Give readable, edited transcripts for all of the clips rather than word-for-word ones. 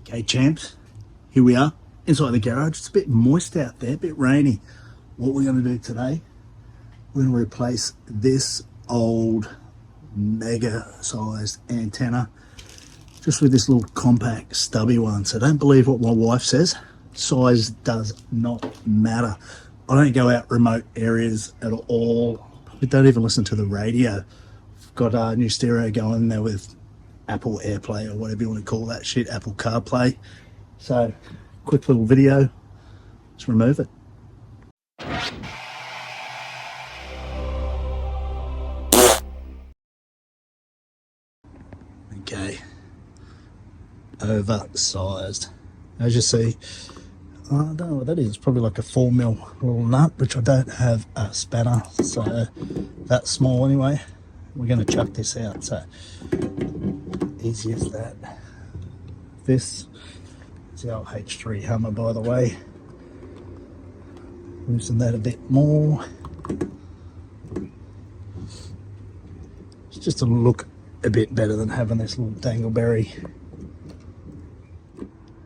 Okay, champs, here we are inside the garage. It's a bit moist out there, a bit rainy. What we're going to do today, we're going to replace this old mega sized antenna just with this little compact stubby one. So don't believe what my wife says. Size does not matter. I don't go out remote areas at all. We don't even listen to the radio. I've got a new stereo going there with Apple AirPlay or whatever you want to call that shit, Apple CarPlay. So quick little video, let's remove it. Okay, oversized. As you see, I don't know what that is. It's probably like a 4mm little nut, which I don't have a spanner, so that's small anyway. We're going to chuck this out, so easy as that. This is the old H3 Hummer, by the way. Loosen that a bit more. It's just to look a bit better than having this little dangleberry.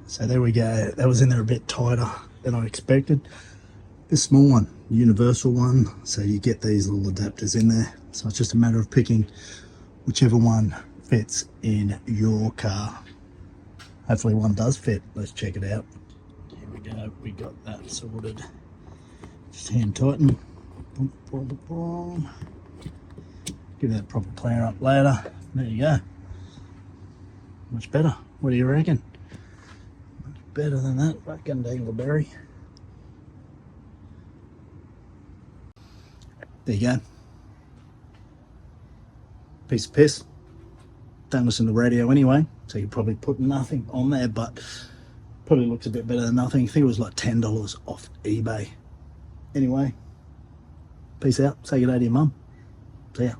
So there we go. That was in there a bit tighter than I expected. This small one, universal one, so you get these little adapters in there. So it's just a matter of picking whichever one fits in your car. Hopefully one does fit. Let's check it out. Here we go. We got that sorted. Just hand tighten. Boom, boom, boom, boom. Give that proper player up later. There you go. Much better. What do you reckon? Much better than that fucking dangleberry. There you go. Piece of piss. Don't listen to the radio anyway, so you probably put nothing on there, but probably looks a bit better than nothing. I think it was like $10 off eBay. Anyway, peace out. Say good day to your mum. See ya.